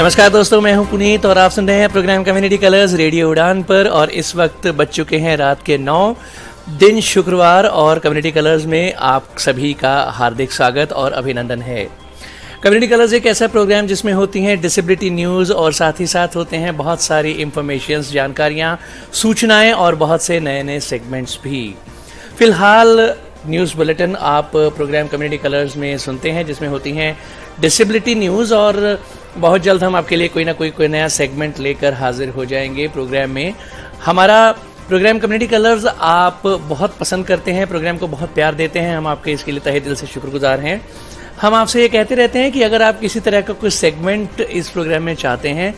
नमस्कार दोस्तों, मैं हूं पुनीत और आप सुन रहे हैं प्रोग्राम कम्युनिटी कलर्स रेडियो उड़ान पर। और इस वक्त बज चुके हैं रात के 9, दिन शुक्रवार, और कम्युनिटी कलर्स में आप सभी का हार्दिक स्वागत और अभिनंदन है। कम्युनिटी कलर्स एक ऐसा प्रोग्राम जिसमें होती हैं डिसेबिलिटी न्यूज़ और साथ ही साथ होते हैं बहुत सारी इंफॉर्मेशंस, जानकारियाँ, सूचनाएँ और बहुत से नए नए सेगमेंट्स भी। फ़िलहाल न्यूज़ बुलेटिन आप प्रोग्राम कम्युनिटी कलर्स में सुनते हैं जिसमें होती हैं डिसेबिलिटी न्यूज़, और बहुत जल्द हम आपके लिए कोई ना कोई नया सेगमेंट लेकर हाजिर हो जाएंगे प्रोग्राम में। हमारा प्रोग्राम कम्युनिटी कलर्स आप बहुत पसंद करते हैं, प्रोग्राम को बहुत प्यार देते हैं, हम आपके इसके लिए तहे दिल से शुक्रगुजार हैं। हम आपसे ये कहते रहते हैं कि अगर आप किसी तरह का कोई सेगमेंट इस प्रोग्राम में चाहते हैं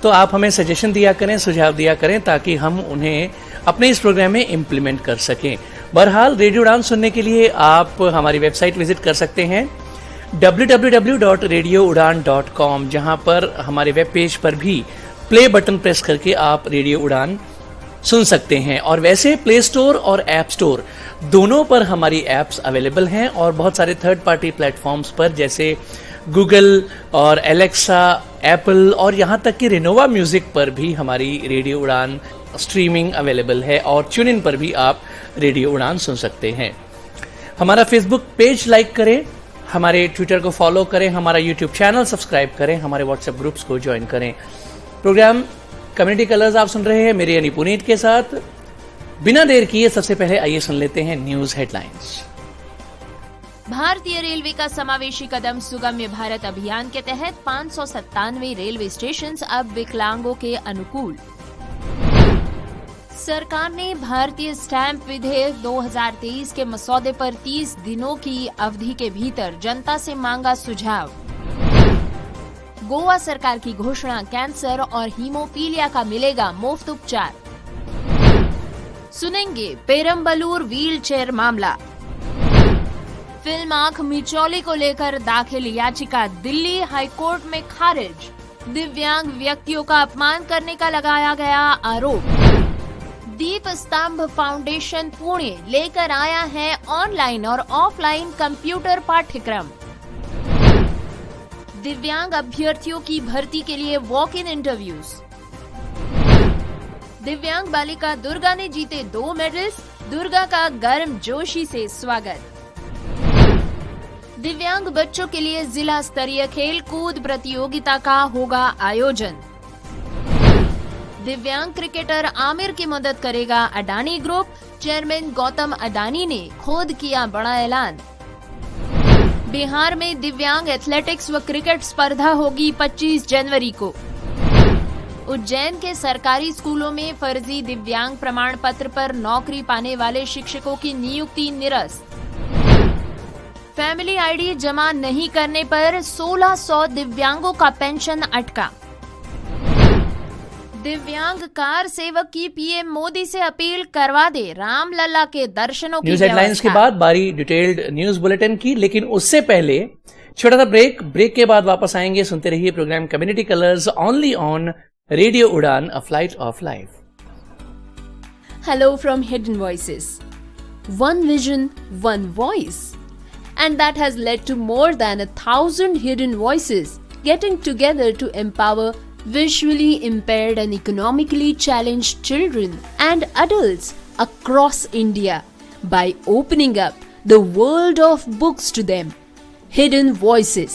तो आप हमें सजेशन दिया करें, सुझाव दिया करें, ताकि हम उन्हें अपने इस प्रोग्राम में इम्प्लीमेंट कर सकें। बहरहाल रेडियो उड़ान सुनने के लिए आप हमारी वेबसाइट विजिट कर सकते हैं www.radioudan.com, जहां पर हमारे वेब पेज पर भी प्ले बटन प्रेस करके आप रेडियो उड़ान सुन सकते हैं। और वैसे प्ले स्टोर और ऐप स्टोर दोनों पर हमारी ऐप्स अवेलेबल हैं, और बहुत सारे थर्ड पार्टी प्लेटफॉर्म्स पर जैसे गूगल और एलेक्सा, एप्पल और यहाँ तक कि रिनोवा म्यूजिक पर भी हमारी रेडियो उड़ान स्ट्रीमिंग अवेलेबल है, और ट्यून इन पर भी आप रेडियो उड़ान सुन सकते हैं। हमारा फेसबुक पेज लाइक करें, हमारे ट्विटर को फॉलो करें, हमारा यूट्यूब चैनल सब्सक्राइब करें, हमारे व्हाट्सएप ग्रुप्स को ज्वाइन करें। प्रोग्राम कम्युनिटी कलर्स आप सुन रहे हैं मेरे यानी पुनीत के साथ। बिना देर किए सबसे पहले आइए सुन लेते हैं न्यूज हेडलाइंस। भारतीय रेलवे का समावेशी कदम सुगम्य भारत अभियान के तहत 597 रेलवे स्टेशन अब विकलांगों के अनुकूल। सरकार ने भारतीय स्टैंप विधेयक 2023 के मसौदे पर 30 दिनों की अवधि के भीतर जनता से मांगा सुझाव। गोवा सरकार की घोषणा, कैंसर और हीमोफीलिया का मिलेगा मुफ्त उपचार। सुनेंगे पेरम्बलूर व्हील चेयर मामला। फिल्म आंख मिचौली को लेकर दाखिल याचिका दिल्ली हाईकोर्ट में खारिज। दिव्यांग व्यक्तियों का अपमान करने का लगाया गया आरोप। दीप स्तंभ फाउंडेशन पुणे लेकर आया है ऑनलाइन और ऑफलाइन कंप्यूटर पाठ्यक्रम। दिव्यांग अभ्यर्थियों की भर्ती के लिए वॉक इन इंटरव्यूज। दिव्यांग बालिका दुर्गा ने जीते 2 मेडल्स, दुर्गा का गर्मजोशी से स्वागत। दिव्यांग बच्चों के लिए जिला स्तरीय खेल कूद प्रतियोगिता का होगा आयोजन। दिव्यांग क्रिकेटर आमिर की मदद करेगा अडानी ग्रुप, चेयरमैन गौतम अडानी ने खुद किया बड़ा ऐलान। बिहार में दिव्यांग एथलेटिक्स व क्रिकेट स्पर्धा होगी 25 जनवरी को। उज्जैन के सरकारी स्कूलों में फर्जी दिव्यांग प्रमाण पत्र पर नौकरी पाने वाले शिक्षकों की नियुक्ति निरस्त। फैमिली आईडी जमा नहीं करने पर 1600 दिव्यांगों का पेंशन अटका। दिव्यांग कार सेवक की पीएम मोदी से अपील, करवा दे रामलला के दर्शनों की। न्यूज हेडलाइंस के बाद बारी डिटेल्ड न्यूज बुलेटिन की, लेकिन उससे पहले छोटा सा ब्रेक के बाद वापस आएंगे। सुनते रहिए program community colours only on radio Udaan, a flight of life. Hello from hidden voices. One vision, one voice. And that has led to more than 1,000 hidden voices getting together to empower visually impaired and economically challenged children and adults across India by opening up the world of books to them. Hidden Voices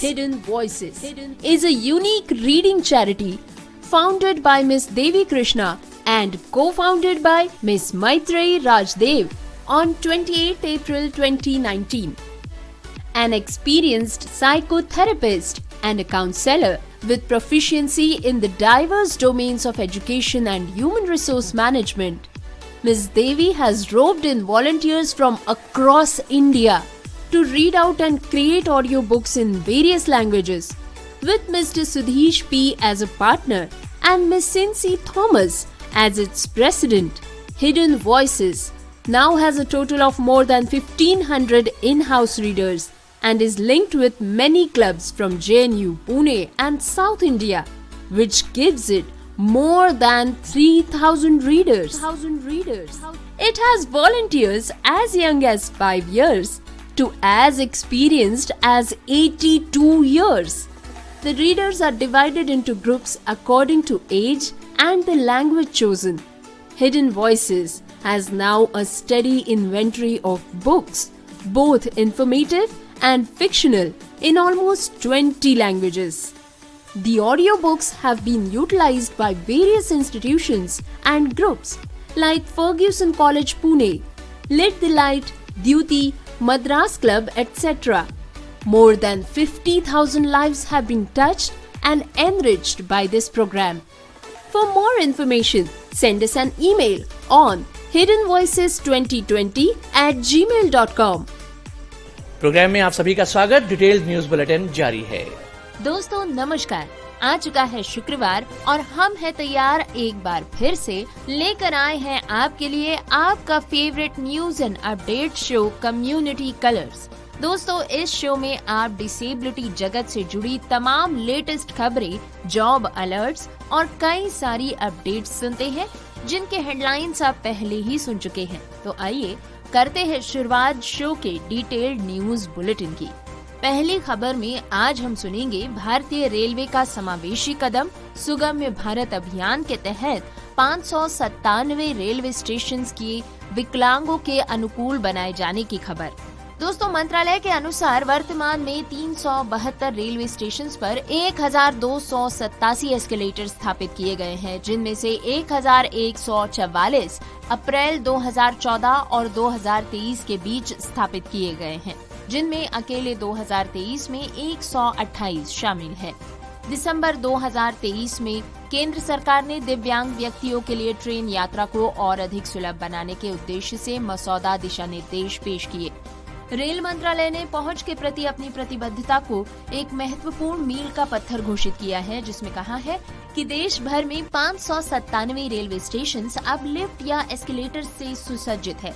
is a unique reading charity founded by Miss Devi Krishna and co-founded by Miss Maitreyi Rajdev on 28 April 2019. An experienced psychotherapist and a counselor with proficiency in the diverse domains of education and human resource management, Ms. Devi has roped in volunteers from across India to read out and create audiobooks in various languages, with Mr. Sudhish P. as a partner and Ms. Cincy Thomas as its president. Hidden Voices now has a total of more than 1,500 in-house readers and is linked with many clubs from JNU, Pune and South India, which gives it more than 3,000 readers. It has volunteers as young as 5 years to as experienced as 82 years. The readers are divided into groups according to age and the language chosen. Hidden Voices has now a steady inventory of books, both informative and fictional, in almost 20 languages. The audiobooks have been utilized by various institutions and groups like Fergusson College Pune, Lit the Light, Duty, Madras Club, etc. More than 50,000 lives have been touched and enriched by this program. For more information, send us an email on hiddenvoices2020@gmail.com. Programme में आप सभी का स्वागत। Detailed news bulletin जारी है। दोस्तों नमस्कार। आ चुका है शुक्रवार और हम हैं तैयार एक बार फिर से लेकर आए हैं आपके लिए आपका favourite news and update show community colours. दोस्तों इस शो में आप डिसेबिलिटी जगत से जुड़ी तमाम लेटेस्ट खबरें, जॉब अलर्ट्स और कई सारी अपडेट्स सुनते हैं जिनके हेडलाइंस आप पहले ही सुन चुके हैं। तो आइए करते हैं शुरुआत शो के डिटेल्ड न्यूज बुलेटिन की। पहली खबर में आज हम सुनेंगे भारतीय रेलवे का समावेशी कदम, सुगम्य भारत अभियान के तहत 597 रेलवे स्टेशन की विकलांगों के अनुकूल बनाए जाने की खबर। दोस्तों मंत्रालय के अनुसार वर्तमान में 372 रेलवे स्टेशन पर 1287 एस्केलेटर स्थापित किए गए हैं, जिनमें से 1144 अप्रैल 2014 और 2023 के बीच स्थापित किए गए हैं, जिनमें अकेले 2023 में 128 शामिल है। दिसंबर 2023 में केंद्र सरकार ने दिव्यांग व्यक्तियों के लिए ट्रेन यात्रा को और अधिक सुलभ बनाने के उद्देश्य से मसौदा दिशा निर्देश पेश किए। रेल मंत्रालय ने पहुंच के प्रति अपनी प्रतिबद्धता को एक महत्वपूर्ण मील का पत्थर घोषित किया है, जिसमें कहा है कि देश भर में 597 रेलवे स्टेशन अब लिफ्ट या एस्केलेटर से सुसज्जित है।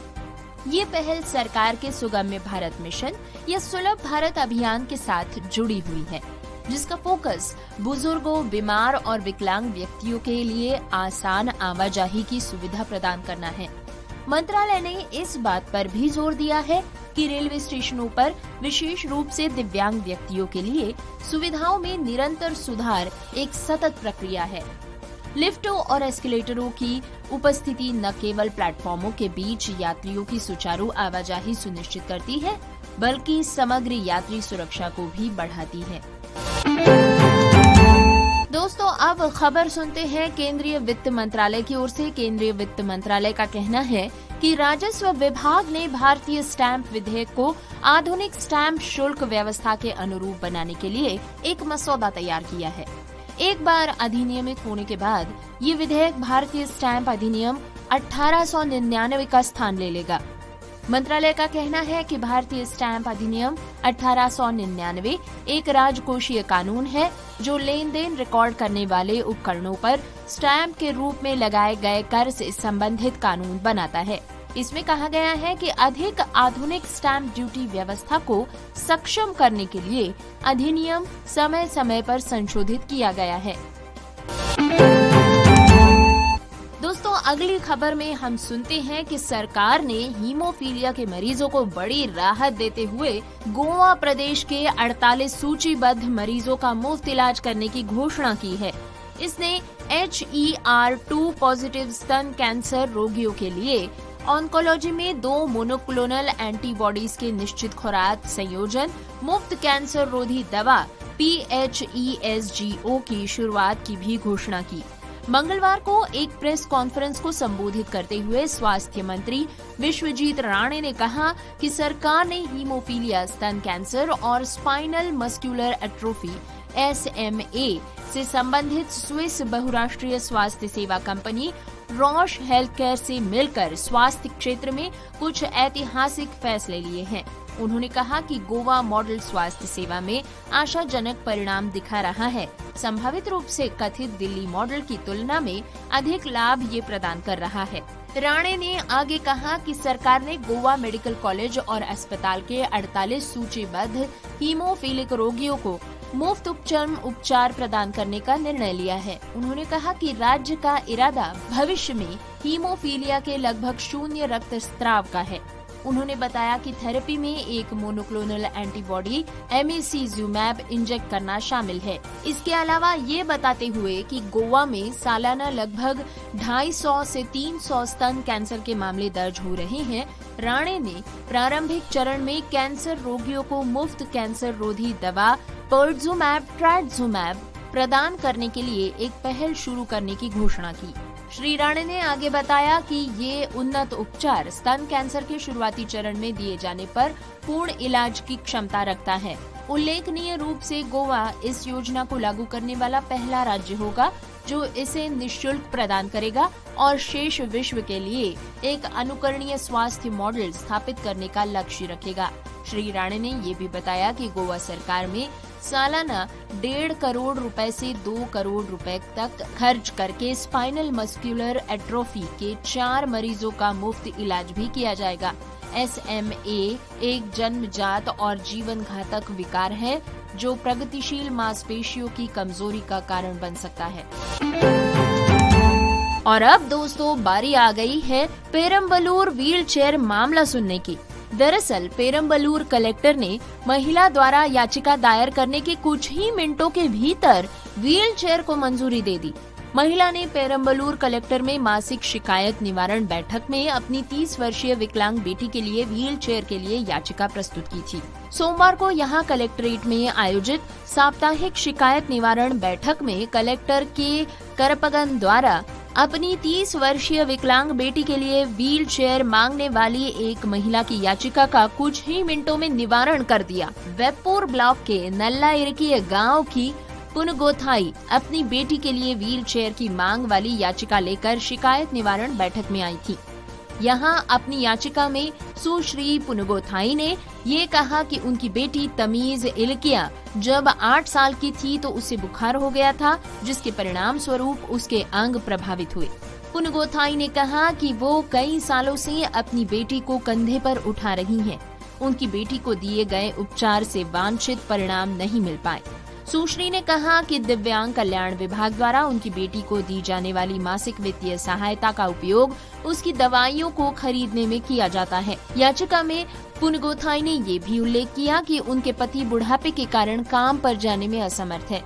ये पहल सरकार के सुगम्य भारत मिशन या सुलभ भारत अभियान के साथ जुड़ी हुई है, जिसका फोकस बुजुर्गों, बीमार और विकलांग व्यक्तियों के लिए आसान आवाजाही की सुविधा प्रदान करना है। मंत्रालय ने इस बात पर भी जोर दिया है कि रेलवे स्टेशनों पर विशेष रूप से दिव्यांग व्यक्तियों के लिए सुविधाओं में निरंतर सुधार एक सतत प्रक्रिया है। लिफ्टों और एस्केलेटरों की उपस्थिति न केवल प्लेटफॉर्मों के बीच यात्रियों की सुचारू आवाजाही सुनिश्चित करती है, बल्कि समग्र यात्री सुरक्षा को भी बढ़ाती है। दोस्तों अब खबर सुनते हैं केंद्रीय वित्त मंत्रालय की ओर से। केंद्रीय वित्त मंत्रालय का कहना है कि राजस्व विभाग ने भारतीय स्टैंप विधेयक को आधुनिक स्टैंप शुल्क व्यवस्था के अनुरूप बनाने के लिए एक मसौदा तैयार किया है। एक बार अधिनियमित होने के बाद ये विधेयक भारतीय स्टैंप अधिनियम 1899 का स्थान ले लेगा। मंत्रालय का कहना है कि भारतीय स्टैंप अधिनियम 1899 एक राजकोषीय कानून है जो लेन देन रिकॉर्ड करने वाले उपकरणों पर स्टैंप के रूप में लगाए गए कर से संबंधित कानून बनाता है। इसमें कहा गया है कि अधिक आधुनिक स्टैंप ड्यूटी व्यवस्था को सक्षम करने के लिए अधिनियम समय समय पर संशोधित किया गया है। दोस्तों अगली खबर में हम सुनते हैं कि सरकार ने हीमोफीलिया के मरीजों को बड़ी राहत देते हुए गोवा प्रदेश के 48 सूचीबद्ध मरीजों का मुफ्त इलाज करने की घोषणा की है। इसने HER2 पॉजिटिव स्तन कैंसर रोगियों के लिए ऑन्कोलॉजी में 2 मोनोक्लोनल एंटीबॉडीज के निश्चित खुराक संयोजन, मुफ्त कैंसर रोधी दवा PHESGO की शुरुआत की भी घोषणा की। मंगलवार को एक प्रेस कॉन्फ्रेंस को संबोधित करते हुए स्वास्थ्य मंत्री विश्वजीत राणे ने कहा कि सरकार ने हीमोफीलिया, स्तन कैंसर और स्पाइनल मस्कुलर एट्रोफी SMA से संबंधित स्विस बहुराष्ट्रीय स्वास्थ्य सेवा कंपनी रॉश हेल्थकेयर से मिलकर स्वास्थ्य क्षेत्र में कुछ ऐतिहासिक फैसले लिए हैं। उन्होंने कहा कि गोवा मॉडल स्वास्थ्य सेवा में आशाजनक परिणाम दिखा रहा है। संभावित रूप से कथित दिल्ली मॉडल की तुलना में अधिक लाभ ये प्रदान कर रहा है। राणे ने आगे कहा कि सरकार ने गोवा मेडिकल कॉलेज और अस्पताल के 48 सूचीबद्ध हीमोफीलिक रोगियों को मुफ्त उपचार प्रदान करने का निर्णय लिया है। उन्होंने कहा कि राज्य का इरादा भविष्य में हीमोफीलिया के लगभग 0 रक्तस्राव का है। उन्होंने बताया कि थेरेपी में एक मोनोक्लोनल एंटीबॉडी एमिसिजुमैब इंजेक्ट करना शामिल है। इसके अलावा ये बताते हुए कि गोवा में सालाना लगभग 250 से 300 स्तन कैंसर के मामले दर्ज हो रहे हैं, राणे ने प्रारंभिक चरण में कैंसर रोगियों को मुफ्त कैंसर रोधी दवा पर्टुजिमैब ट्रैडुजिमैब प्रदान करने के लिए एक पहल शुरू करने की घोषणा की। श्री राणे ने आगे बताया कि ये उन्नत उपचार स्तन कैंसर के शुरुआती चरण में दिए जाने पर पूर्ण इलाज की क्षमता रखता है। उल्लेखनीय रूप से गोवा इस योजना को लागू करने वाला पहला राज्य होगा जो इसे निःशुल्क प्रदान करेगा और शेष विश्व के लिए एक अनुकरणीय स्वास्थ्य मॉडल स्थापित करने का लक्ष्य रखेगा। श्री राणे ने ये भी बताया कि गोवा सरकार में सालाना 1.5 करोड़ रुपए से 2 करोड़ रुपए तक खर्च करके स्पाइनल मस्कुलर एट्रोफी के 4 मरीजों का मुफ्त इलाज भी किया जाएगा। SMA एक जन्मजात और जीवन घातक विकार है जो प्रगतिशील मांसपेशियों की कमजोरी का कारण बन सकता है। और अब दोस्तों बारी आ गई है पेरम्बलूर व्हीलचेयर मामला सुनने की। दरअसल पेरम्बलूर कलेक्टर ने महिला द्वारा याचिका दायर करने के कुछ ही मिनटों के भीतर व्हीलचेयर को मंजूरी दे दी। महिला ने पेरम्बलूर कलेक्टर में मासिक शिकायत निवारण बैठक में अपनी 30 वर्षीय विकलांग बेटी के लिए व्हीलचेयर के लिए याचिका प्रस्तुत की थी। सोमवार को यहां कलेक्ट्रेट में आयोजित साप्ताहिक शिकायत निवारण बैठक में कलेक्टर के करपगन द्वारा अपनी 30 वर्षीय विकलांग बेटी के लिए व्हीलचेयर मांगने वाली एक महिला की याचिका का कुछ ही मिनटों में निवारण कर दिया। वेप्पुर ब्लॉक के नल्ला इरकी गाँव की पुनगोथाई अपनी बेटी के लिए व्हीलचेयर की मांग वाली याचिका लेकर शिकायत निवारण बैठक में आई थी। यहां अपनी याचिका में सुश्री पुनगोथाई ने ये कहा कि उनकी बेटी तमीज इलकिया जब 8 साल की थी तो उसे बुखार हो गया था, जिसके परिणाम स्वरूप उसके अंग प्रभावित हुए। पुनगोथाई ने कहा कि वो कई सालों से अपनी बेटी को कंधे पर उठा रही हैं। उनकी बेटी को दिए गए उपचार से वांछित परिणाम नहीं मिल पाए। सुश्री ने कहा कि दिव्यांग कल्याण विभाग द्वारा उनकी बेटी को दी जाने वाली मासिक वित्तीय सहायता का उपयोग उसकी दवाइयों को खरीदने में किया जाता है। याचिका में पुनगोथाई ने ये भी उल्लेख किया कि उनके पति बुढ़ापे के कारण काम पर जाने में असमर्थ है।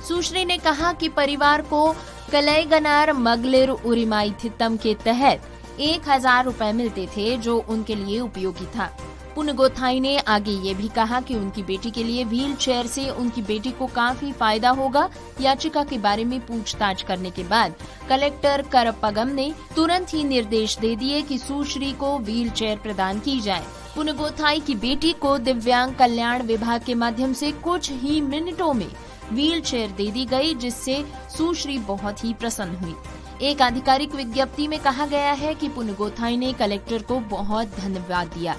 सुश्री ने कहा कि परिवार को कलैगनार मगलिर उरिमाइथितम के तहत 1000 रुपए मिलते थे जो उनके लिए उपयोगी था। पुनगोथाई ने आगे ये भी कहा कि उनकी बेटी के लिए व्हील चेयर से उनकी बेटी को काफी फायदा होगा। याचिका के बारे में पूछताछ करने के बाद कलेक्टर करपगम ने तुरंत ही निर्देश दे दिए कि सुश्री को व्हील चेयर प्रदान की जाए। पुनगोथाई की बेटी को दिव्यांग कल्याण विभाग के माध्यम से कुछ ही मिनटों में व्हील चेयर दे दी गई, जिससे सुश्री बहुत ही प्रसन्न हुई। एक आधिकारिक विज्ञप्ति में कहा गया है कि पुनगोथाई ने कलेक्टर को बहुत धन्यवाद दिया।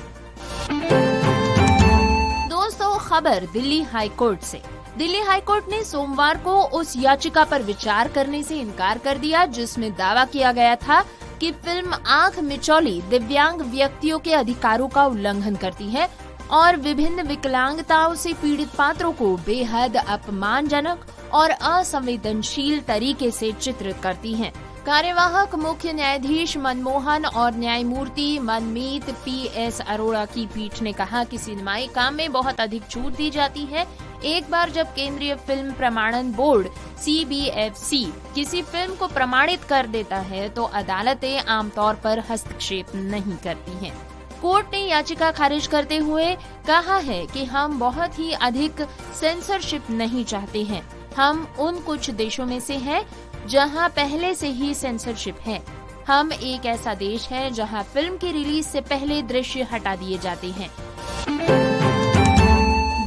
दोस्तों, खबर दिल्ली हाई कोर्ट से। दिल्ली हाई कोर्ट ने सोमवार को उस याचिका पर विचार करने से इनकार कर दिया जिसमें दावा किया गया था कि फिल्म आंख मिचौली दिव्यांग व्यक्तियों के अधिकारों का उल्लंघन करती है और विभिन्न विकलांगताओं से पीड़ित पात्रों को बेहद अपमानजनक और असंवेदनशील तरीके से चित्रित करती है। कार्यवाहक मुख्य न्यायाधीश मनमोहन और न्यायमूर्ति मनमीत PS अरोड़ा की पीठ ने कहा कि सिनेमाई काम में बहुत अधिक छूट दी जाती है। एक बार जब केंद्रीय फिल्म प्रमाणन बोर्ड CBFC किसी फिल्म को प्रमाणित कर देता है तो अदालतें आमतौर पर हस्तक्षेप नहीं करती हैं। कोर्ट ने याचिका खारिज करते हुए कहा है कि हम बहुत ही अधिक सेंसरशिप नहीं चाहते हैं। हम उन कुछ देशों में से हैं जहां पहले से ही सेंसरशिप है। हम एक ऐसा देश है जहां फिल्म की रिलीज से पहले दृश्य हटा दिए जाते हैं।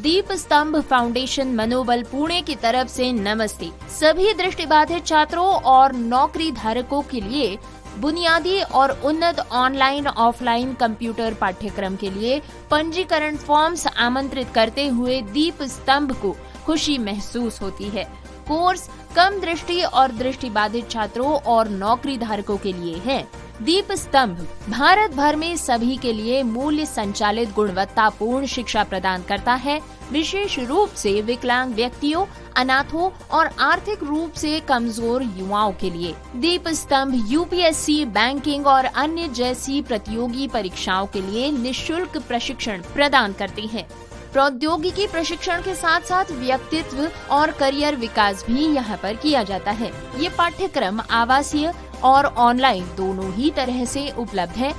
दीप स्तंभ फाउंडेशन मनोबल पुणे की तरफ से नमस्ते। सभी दृष्टिबाधित छात्रों और नौकरी धारकों के लिए बुनियादी और उन्नत ऑनलाइन ऑफलाइन कंप्यूटर पाठ्यक्रम के लिए पंजीकरण फॉर्म्स आमंत्रित करते हुए दीप स्तंभ को खुशी महसूस होती है। कोर्स कम दृष्टि और दृष्टिबाधित छात्रों और नौकरी धारकों के लिए है। दीप स्तंभ भारत भर में सभी के लिए मूल्य संचालित गुणवत्तापूर्ण शिक्षा प्रदान करता है, विशेष रूप से विकलांग व्यक्तियों, अनाथों और आर्थिक रूप से कमजोर युवाओं के लिए। दीप स्तंभ यूपीएससी, बैंकिंग और अन्य जैसी प्रतियोगी परीक्षाओं के लिए निःशुल्क प्रशिक्षण प्रदान करती है। प्रौद्योगिकी प्रशिक्षण के साथ साथ व्यक्तित्व और करियर विकास भी यहाँ पर किया जाता है। ये पाठ्यक्रम आवासीय और ऑनलाइन दोनों ही तरह से उपलब्ध है।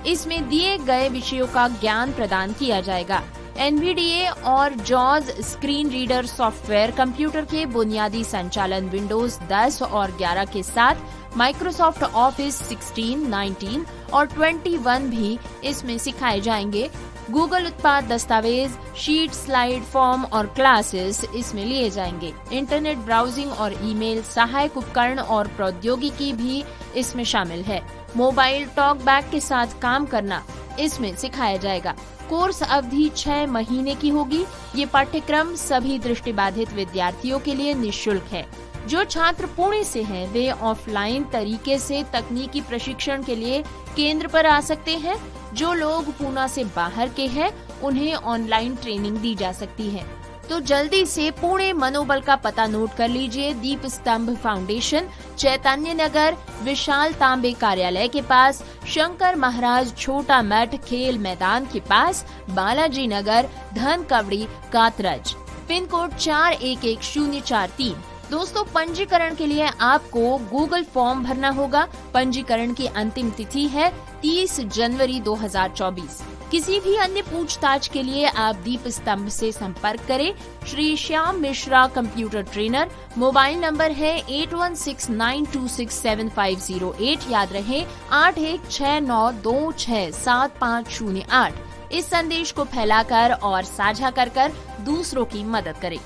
इसमें दिए गए विषयों का ज्ञान प्रदान किया जाएगा। एनवीडीए और jaws screen reader software computer के बुनियादी संचालन विंडोज 10 और 11 के साथ माइक्रोसॉफ्ट ऑफिस 16, 19 और 21 भी इसमें सिखाए जाएंगे। गूगल उत्पाद दस्तावेज, शीट, स्लाइड, फॉर्म और क्लासेस इसमें लिए जाएंगे। इंटरनेट ब्राउजिंग और ईमेल सहायक उपकरण और प्रौद्योगिकी भी इसमें शामिल है। मोबाइल टॉक बैक के साथ काम करना इसमें सिखाया जाएगा। कोर्स अवधि 6 महीने की होगी। ये पाठ्यक्रम सभी दृष्टिबाधित विद्यार्थियों के लिए निःशुल्क है। जो छात्र पुणे से हैं, वे ऑफलाइन तरीके से तकनीकी प्रशिक्षण के लिए केंद्र पर आ सकते हैं। जो लोग पुणे से बाहर के हैं, उन्हें ऑनलाइन ट्रेनिंग दी जा सकती है। तो जल्दी से पुणे मनोबल का पता नोट कर लीजिए। दीप स्तंभ फाउंडेशन, चैतन्य नगर, विशाल तांबे कार्यालय के पास, शंकर महाराज छोटा मठ खेल मैदान के पास, बालाजी नगर, धनकवड़ी, कातरज, पिन कोड 411043। दोस्तों, पंजीकरण के लिए आपको गूगल फॉर्म भरना होगा। पंजीकरण की अंतिम तिथि है 30 जनवरी 2024। किसी भी अन्य पूछताछ के लिए आप दीप स्तंभ से संपर्क करें। Shri Shyam Mishra, computer trainer. Mobile number है 8169267508। याद रहे 8169267508। इस संदेश को फैलाकर और साझा कर दूसरों की मदद करें।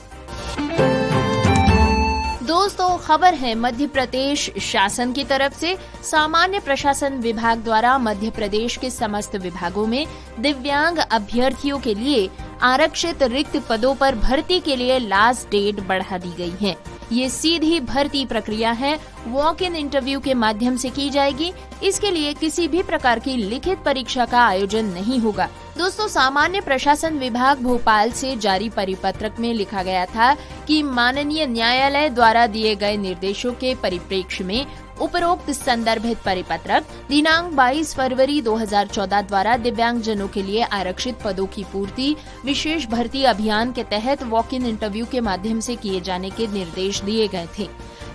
दोस्तों, खबर है मध्य प्रदेश शासन की तरफ से। सामान्य प्रशासन विभाग द्वारा मध्य प्रदेश के समस्त विभागों में दिव्यांग अभ्यर्थियों के लिए आरक्षित रिक्त पदों पर भर्ती के लिए लास्ट डेट बढ़ा दी गई है। ये सीधी भर्ती प्रक्रिया है, वॉक इन इंटरव्यू के माध्यम से की जाएगी। इसके लिए किसी भी प्रकार की लिखित परीक्षा का आयोजन नहीं होगा। दोस्तों, सामान्य प्रशासन विभाग भोपाल से जारी परिपत्रक में लिखा गया था कि माननीय न्यायालय द्वारा दिए गए निर्देशों के परिप्रेक्ष्य में उपरोक्त संदर्भित परिपत्रक दिनांक 22 फरवरी 2014 द्वारा दिव्यांगजनों के लिए आरक्षित पदों की पूर्ति विशेष भर्ती अभियान के तहत वॉक इन इंटरव्यू के माध्यम से किए जाने के निर्देश दिए गए थे।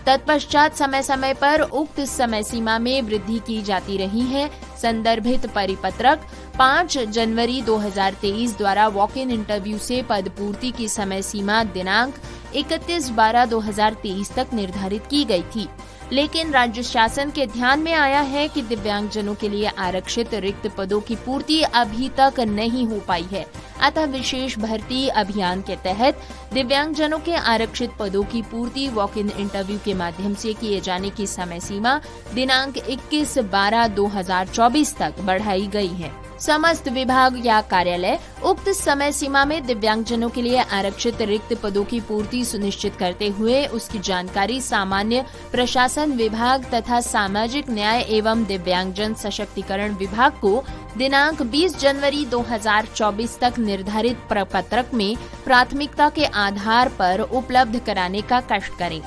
तत्पश्चात समय समय पर उक्त समय सीमा में वृद्धि की जाती रही है। संदर्भित परिपत्रक 5 जनवरी 2023 द्वारा वॉक इन इंटरव्यू से पद पूर्ति की समय सीमा दिनांक 31/12/2023 तक निर्धारित की गई थी। लेकिन राज्य शासन के ध्यान में आया है कि दिव्यांगजनों के लिए आरक्षित रिक्त पदों की पूर्ति अभी तक नहीं हो पाई है। अतः विशेष भर्ती अभियान के तहत दिव्यांगजनों के आरक्षित पदों की पूर्ति वॉक इन इंटरव्यू के माध्यम से किए जाने की समय सीमा दिनांक 21/12/2024 तक बढ़ाई गई है। समस्त विभाग या कार्यालय उक्त समय सीमा में दिव्यांगजनों के लिए आरक्षित रिक्त पदों की पूर्ति सुनिश्चित करते हुए उसकी जानकारी सामान्य प्रशासन विभाग तथा सामाजिक न्याय एवं दिव्यांगजन सशक्तिकरण विभाग को दिनांक 20 जनवरी 2024 तक निर्धारित प्रपत्रक में प्राथमिकता के आधार पर उपलब्ध कराने का कष्ट करें।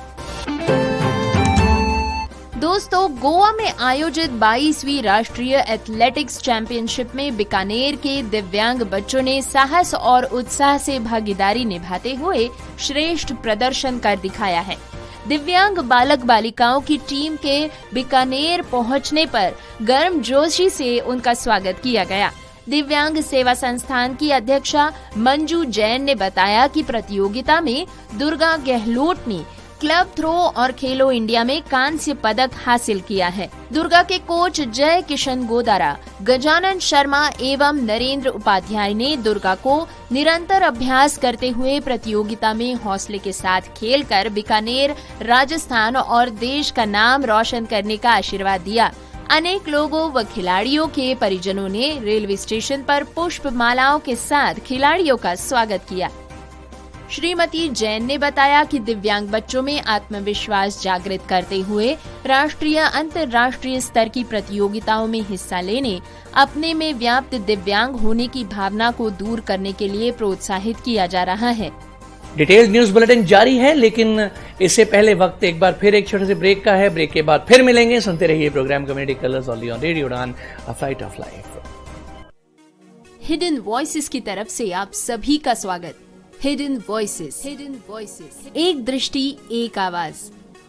दोस्तों, गोवा में आयोजित 22वीं राष्ट्रीय एथलेटिक्स चैंपियनशिप में बीकानेर के दिव्यांग बच्चों ने साहस और उत्साह से भागीदारी निभाते हुए श्रेष्ठ प्रदर्शन कर दिखाया है। दिव्यांग बालक बालिकाओं की टीम के बीकानेर पहुंचने पर गर्मजोशी से उनका स्वागत किया गया। दिव्यांग सेवा संस्थान की अध्यक्षा मंजू जैन ने बताया कि प्रतियोगिता में दुर्गा गहलोत ने क्लब थ्रो और खेलो इंडिया में कांस्य पदक हासिल किया है। दुर्गा के कोच जय किशन गोदारा, गजानन शर्मा एवं नरेंद्र उपाध्याय ने दुर्गा को निरंतर अभ्यास करते हुए प्रतियोगिता में हौसले के साथ खेलकर बीकानेर, राजस्थान और देश का नाम रोशन करने का आशीर्वाद दिया। अनेक लोगों व खिलाड़ियों के परिजनों ने रेलवे स्टेशन पर पुष्प मालाओं के साथ खिलाड़ियों का स्वागत किया। श्रीमती जैन ने बताया कि दिव्यांग बच्चों में आत्मविश्वास जागृत करते हुए राष्ट्रीय अंतर्राष्ट्रीय स्तर की प्रतियोगिताओं में हिस्सा लेने, अपने में व्याप्त दिव्यांग होने की भावना को दूर करने के लिए प्रोत्साहित किया जा रहा है। डिटेल न्यूज बुलेटिन जारी है, लेकिन इससे पहले वक्त एक बार फिर एक छोटे से ब्रेक का है। ब्रेक के बाद फिर मिलेंगे। सुनते रहिए program community colours only on radio Udaan, a flight of life. Hidden voices की तरफ से आप सभी का स्वागत। हिडन वॉइसेस, एक दृष्टि एक आवाज,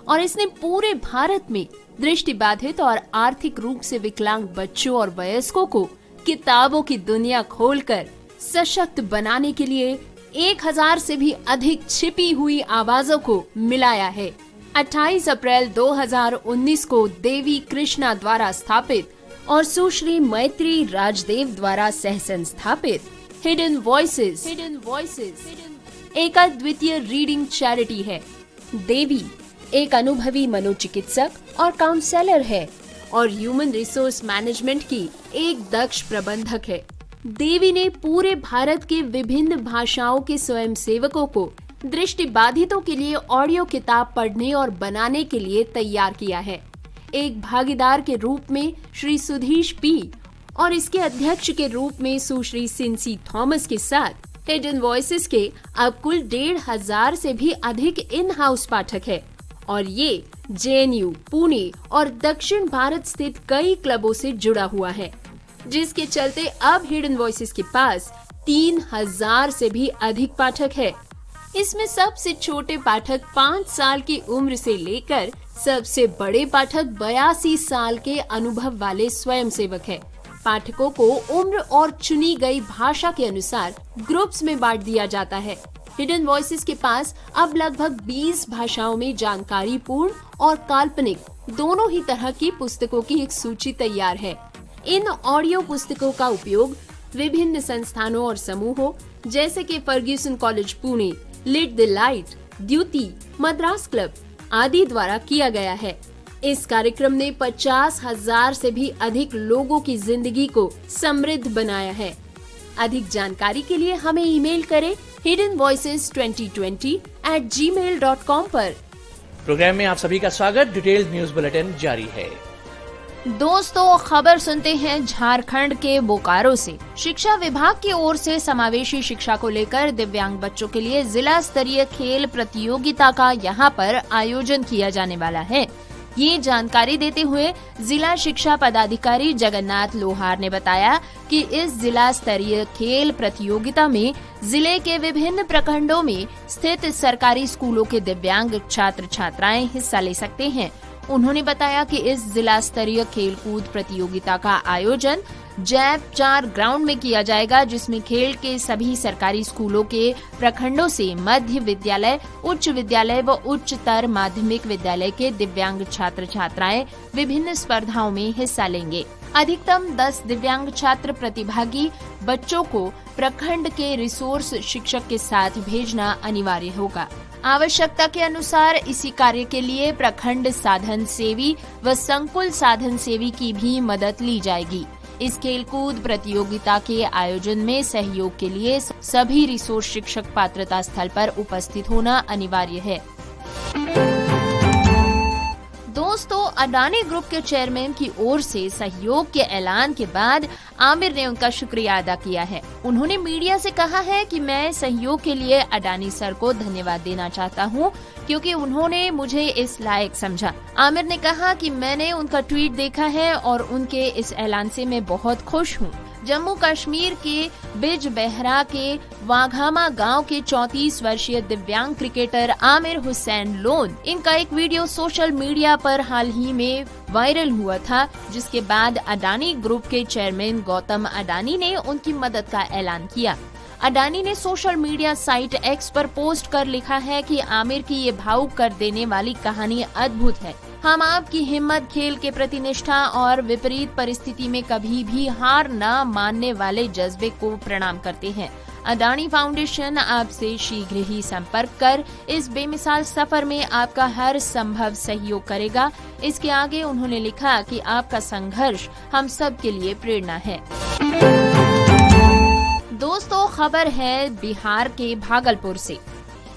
और इसने पूरे भारत में दृष्टिबाधित और आर्थिक रूप से विकलांग बच्चों और वयस्कों को किताबों की दुनिया खोलकर सशक्त बनाने के लिए 1000 से भी अधिक छिपी हुई आवाजों को मिलाया है। 28 अप्रैल 2019 को देवी कृष्णा द्वारा स्थापित और सुश्री मैत्री राजदेव द्वारा सह संस्थापित हिडन वॉइसेस एक अद्वितीय रीडिंग चैरिटी है। देवी एक अनुभवी मनोचिकित्सक और काउंसलर है और ह्यूमन रिसोर्स मैनेजमेंट की एक दक्ष प्रबंधक है। देवी ने पूरे भारत के विभिन्न भाषाओं के स्वयंसेवकों को दृष्टिबाधितों के लिए ऑडियो किताब पढ़ने और बनाने के लिए तैयार किया है। एक भागीदार के रूप में श्री सुधीश पी और इसके अध्यक्ष के रूप में सुश्री सिंसी थॉमस के साथ हिडन वॉइसेस के अब कुल 1500 से भी अधिक इन हाउस पाठक है और ये JNU, पुणे और दक्षिण भारत स्थित कई क्लबों से जुड़ा हुआ है, जिसके चलते अब हिडन वॉइसेस के पास 3000 से भी अधिक पाठक है। इसमें सबसे छोटे पाठक 5 साल की उम्र से लेकर सबसे बड़े पाठक 82 साल के अनुभव वाले स्वयंसेवक है। पाठकों को उम्र और चुनी गई भाषा के अनुसार ग्रुप्स में बांट दिया जाता है। हिडन वॉइसेस के पास अब लगभग 20 भाषाओं में जानकारी पूर्ण और काल्पनिक दोनों ही तरह की पुस्तकों की एक सूची तैयार है। इन ऑडियो पुस्तकों का उपयोग विभिन्न संस्थानों और समूहों जैसे कि Fergusson college Pune, lead the light, Dyuti, Madras club आदि द्वारा किया गया है। इस कार्यक्रम ने 50,000 से भी अधिक लोगों की जिंदगी को समृद्ध बनाया है। अधिक जानकारी के लिए हमें ईमेल करें hiddenvoices2020@gmail.com पर। प्रोग्राम में आप सभी का स्वागत। डिटेल न्यूज बुलेटिन जारी है। दोस्तों, खबर सुनते हैं झारखंड के बोकारो से। शिक्षा विभाग की ओर से समावेशी शिक्षा को लेकर दिव्यांग बच्चों के लिए जिला स्तरीय खेल प्रतियोगिता का यहां पर आयोजन किया जाने वाला है। ये जानकारी देते हुए जिला शिक्षा पदाधिकारी जगन्नाथ लोहार ने बताया कि इस जिला स्तरीय खेल प्रतियोगिता में जिले के विभिन्न प्रखंडों में स्थित सरकारी स्कूलों के दिव्यांग छात्र छात्राएं हिस्सा ले सकते हैं। उन्होंने बताया कि इस जिला स्तरीय खेलकूद प्रतियोगिता का आयोजन जैप 4 ग्राउंड में किया जाएगा, जिसमें खेल के सभी सरकारी स्कूलों के प्रखंडों से मध्य विद्यालय, उच्च विद्यालय व उच्चतर माध्यमिक विद्यालय के दिव्यांग छात्र छात्राएं विभिन्न स्पर्धाओं में हिस्सा लेंगे। अधिकतम 10 दिव्यांग छात्र प्रतिभागी बच्चों को प्रखंड के रिसोर्स शिक्षक के साथ भेजना अनिवार्य होगा। आवश्यकता के अनुसार इसी कार्य के लिए प्रखंड साधन सेवी व संकुल साधन सेवी की भी मदद ली जाएगी। इस खेलकूद प्रतियोगिता के आयोजन में सहयोग के लिए सभी रिसोर्स शिक्षक पात्रता स्थल पर उपस्थित होना अनिवार्य है। दोस्तों, अडानी ग्रुप के चेयरमैन की ओर से सहयोग के ऐलान के बाद आमिर ने उनका शुक्रिया अदा किया है। उन्होंने मीडिया से कहा है कि मैं सहयोग के लिए अडानी सर को धन्यवाद देना चाहता हूं, क्योंकि उन्होंने मुझे इस लायक समझा। आमिर ने कहा कि मैंने उनका ट्वीट देखा है और उनके इस ऐलान से मैं बहुत खुश हूं। जम्मू कश्मीर के बिज बेहरा के वाघामा गांव के 34 वर्षीय दिव्यांग क्रिकेटर आमिर हुसैन लोन, इनका एक वीडियो सोशल मीडिया पर हाल ही में वायरल हुआ था, जिसके बाद अडानी ग्रुप के चेयरमैन गौतम अडानी ने उनकी मदद का ऐलान किया। अडानी ने सोशल मीडिया साइट एक्स पर पोस्ट कर लिखा है कि आमिर की ये भावुक कर देने वाली कहानी अद्भुत है। हम आपकी हिम्मत, खेल के प्रति निष्ठा और विपरीत परिस्थिति में कभी भी हार न मानने वाले जज्बे को प्रणाम करते हैं। अडानी फाउंडेशन आपसे शीघ्र ही संपर्क कर इस बेमिसाल सफर में आपका हर संभव सहयोग करेगा। इसके आगे उन्होंने लिखा कि आपका संघर्ष हम सब के लिए प्रेरणा है। दोस्तों, खबर है बिहार के भागलपुर से।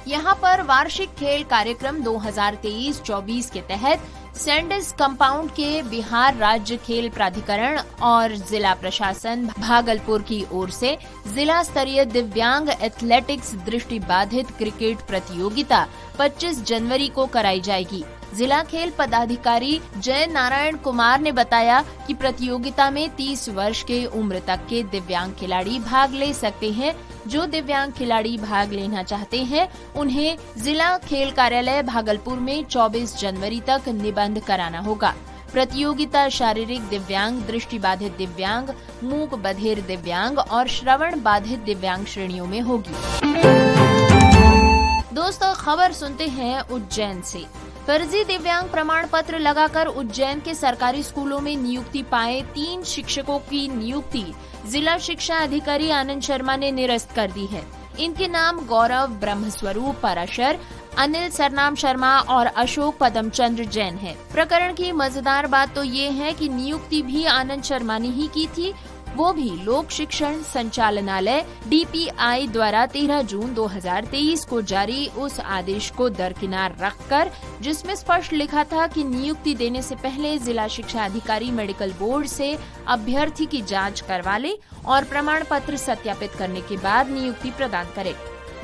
यहाँ पर वार्षिक खेल कार्यक्रम 2023-24 के तहत सैंडिस कंपाउंड के बिहार राज्य खेल प्राधिकरण और जिला प्रशासन भागलपुर की ओर से जिला स्तरीय दिव्यांग एथलेटिक्स दृष्टिबाधित क्रिकेट प्रतियोगिता 25 जनवरी को कराई जाएगी। जिला खेल पदाधिकारी जय नारायण कुमार ने बताया कि प्रतियोगिता में 30 वर्ष के उम्र तक के दिव्यांग खिलाड़ी भाग ले सकते हैं। जो दिव्यांग खिलाड़ी भाग लेना चाहते हैं उन्हें जिला खेल कार्यालय भागलपुर में 24 जनवरी तक निबंध कराना होगा। प्रतियोगिता शारीरिक दिव्यांग, दृष्टिबाधित दिव्यांग, मूक बधिर दिव्यांग और श्रवण बाधित दिव्यांग श्रेणियों में होगी। दोस्तों, खबर सुनते हैं उज्जैन से। फर्जी दिव्यांग प्रमाण पत्र लगाकर उज्जैन के सरकारी स्कूलों में नियुक्ति पाए 3 शिक्षकों की नियुक्ति जिला शिक्षा अधिकारी आनंद शर्मा ने निरस्त कर दी है। इनके नाम गौरव ब्रह्मस्वरूप पराशर, अनिल सरनाम शर्मा और अशोक पदमचंद्र जैन है। प्रकरण की मजेदार बात तो ये है कि नियुक्ति भी आनंद शर्मा ने ही की थी, वो भी लोक शिक्षण संचालनालय DPI द्वारा 13 जून 2023 को जारी उस आदेश को दरकिनार रखकर, जिसमें स्पष्ट लिखा था कि नियुक्ति देने से पहले जिला शिक्षा अधिकारी मेडिकल बोर्ड से अभ्यर्थी की जांच करवा ले और प्रमाण पत्र सत्यापित करने के बाद नियुक्ति प्रदान करे।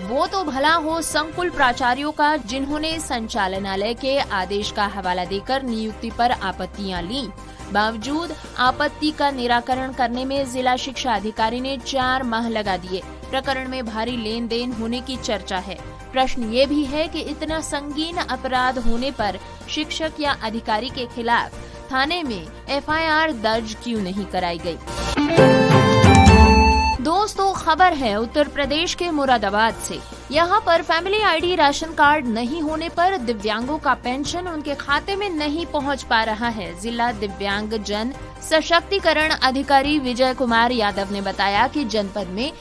वो तो भला हो संकुल प्राचार्यों का, जिन्होंने संचालनालय के आदेश का हवाला देकर नियुक्ति पर आपत्तियां ली। बावजूद आपत्ति का निराकरण करने में जिला शिक्षा अधिकारी ने 4 माह लगा दिए। प्रकरण में भारी लेन देन होने की चर्चा है। प्रश्न ये भी है कि इतना संगीन अपराध होने पर शिक्षक या अधिकारी के खिलाफ थाने में FIR दर्ज क्यों नहीं कराई गई। दोस्तों, खबर है उत्तर प्रदेश के मुरादाबाद से। यहाँ पर फैमिली ID राशन कार्ड नहीं होने पर दिव्यांगों का पेंशन उनके खाते में नहीं पहुँच पा रहा है। जिला दिव्यांग जन सशक्तिकरण अधिकारी विजय कुमार यादव ने बताया कि जनपद में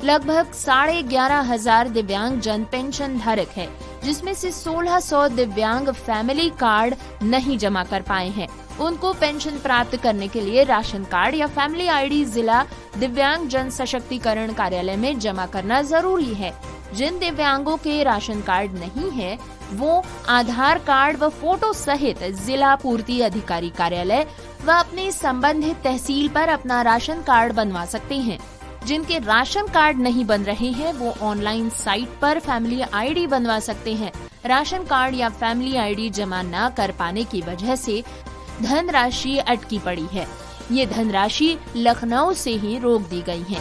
लगभग 11,500 दिव्यांग जन पेंशन धारक है, जिसमें से 1600 दिव्यांग फैमिली कार्ड नहीं जमा कर पाए हैं। उनको पेंशन प्राप्त करने के लिए राशन कार्ड या फैमिली ID जिला दिव्यांग जन सशक्तिकरण कार्यालय में जमा करना जरूरी है। जिन दिव्यांगों के राशन कार्ड नहीं है वो आधार कार्ड व फोटो सहित जिला पूर्ति अधिकारी कार्यालय व अपने संबंधित तहसील पर अपना राशन कार्ड बनवा सकते हैं। जिनके राशन कार्ड नहीं बन रहे हैं वो ऑनलाइन साइट पर फैमिली ID बनवा सकते हैं। राशन कार्ड या फैमिली ID जमा न कर पाने की वजह से धनराशि अटकी पड़ी है। ये धनराशि लखनऊ से ही रोक दी गई है।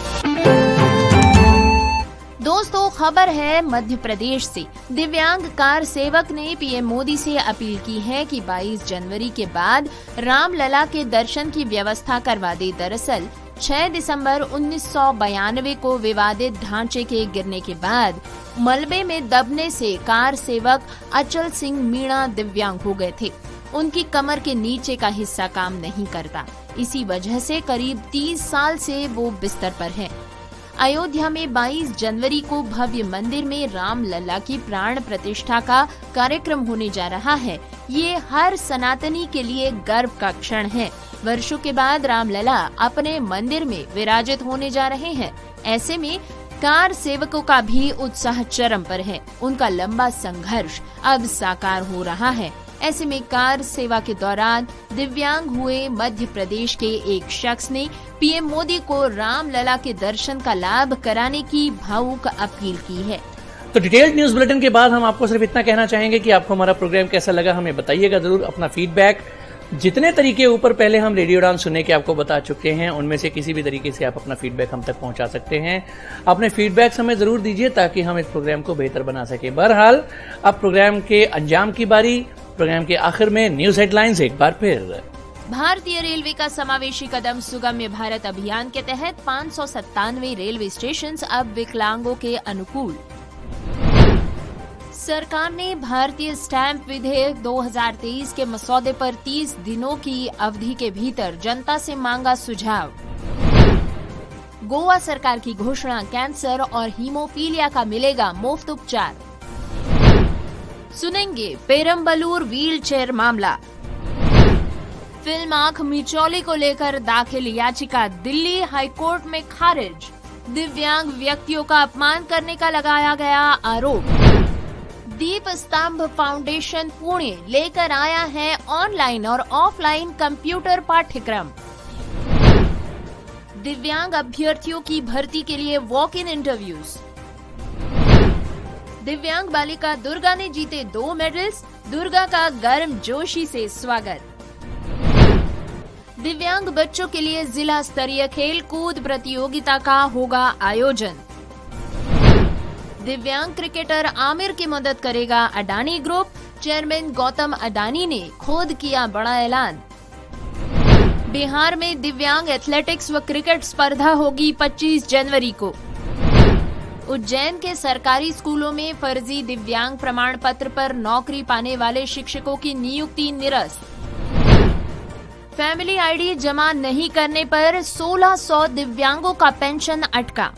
दोस्तों, खबर है मध्य प्रदेश से। दिव्यांग कार सेवक ने PM मोदी से अपील की है कि 22 जनवरी के बाद रामलला के दर्शन की व्यवस्था करवा दे। दरअसल 6 दिसंबर 1992 को विवादित ढांचे के गिरने के बाद मलबे में दबने से कार सेवक अचल सिंह मीणा दिव्यांग हो गए थे। उनकी कमर के नीचे का हिस्सा काम नहीं करता। इसी वजह से करीब 30 साल से वो बिस्तर पर हैं। अयोध्या में 22 जनवरी को भव्य मंदिर में रामलला की प्राण प्रतिष्ठा का कार्यक्रम होने जा रहा है। ये हर सनातनी के लिए गर्व का क्षण है। वर्षों के बाद रामलला अपने मंदिर में विराजित होने जा रहे हैं। ऐसे में कार सेवकों का भी उत्साह चरम पर है। उनका लंबा संघर्ष अब साकार हो रहा है। ऐसे में कार सेवा के दौरान दिव्यांग हुए मध्य प्रदेश के एक शख्स ने PM मोदी को रामलला के दर्शन का लाभ कराने की भावुक अपील की है। तो डिटेल्ड न्यूज बुलेटिन के बाद हम आपको सिर्फ इतना कहना चाहेंगे कि आपको हमारा प्रोग्राम कैसा लगा हमें बताइएगा जरूर। अपना फीडबैक जितने तरीके ऊपर पहले हम रेडियो उड़ान सुनने के आपको बता चुके हैं, उनमें से किसी भी तरीके से आप अपना फीडबैक हम तक पहुंचा सकते हैं। अपने फीडबैक हमें जरूर दीजिए ताकि हम इस प्रोग्राम को बेहतर बना सके। बहरहाल अब प्रोग्राम के अंजाम की बारी। प्रोग्राम के आखिर में न्यूज हेडलाइंस एक बार फिर। भारतीय रेलवे का समावेशी कदम सुगम्य भारत अभियान के तहत 597 रेलवे स्टेशन अब विकलांगों के अनुकूल। सरकार ने भारतीय स्टैंप विधेयक 2023 के मसौदे पर 30 दिनों की अवधि के भीतर जनता से मांगा सुझाव। गोवा सरकार की घोषणा, कैंसर और हीमोफीलिया का मिलेगा मुफ्त उपचार। सुनेंगे पेरम्बलूर व्हील चेयर मामला। फिल्म आंख मिचौली को लेकर दाखिल याचिका दिल्ली हाईकोर्ट में खारिज। दिव्यांग व्यक्तियों का अपमान करने का लगाया गया आरोप। दीप स्तंभ फाउंडेशन पुणे लेकर आया है ऑनलाइन और ऑफलाइन कंप्यूटर पाठ्यक्रम। दिव्यांग अभ्यर्थियों की भर्ती के लिए वॉक इन इंटरव्यूज। दिव्यांग बालिका दुर्गा ने जीते 2 मेडल्स, दुर्गा का गर्मजोशी से स्वागत। दिव्यांग बच्चों के लिए जिला स्तरीय खेल कूद प्रतियोगिता का होगा आयोजन। दिव्यांग क्रिकेटर आमिर की मदद करेगा अडानी ग्रुप, चेयरमैन गौतम अडानी ने खुद किया बड़ा ऐलान। बिहार में दिव्यांग एथलेटिक्स व क्रिकेट स्पर्धा होगी 25 जनवरी को। उज्जैन के सरकारी स्कूलों में फर्जी दिव्यांग प्रमाण पत्र पर नौकरी पाने वाले शिक्षकों की नियुक्ति निरस्त। फैमिली आईडी जमा नहीं करने पर 1600 दिव्यांगों का पेंशन अटका।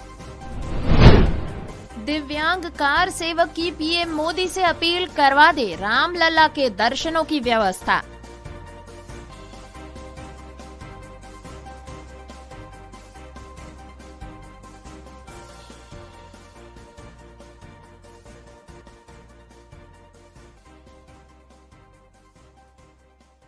दिव्यांग कार सेवक की पीएम मोदी से अपील करवा दे रामलला के दर्शनों की व्यवस्था।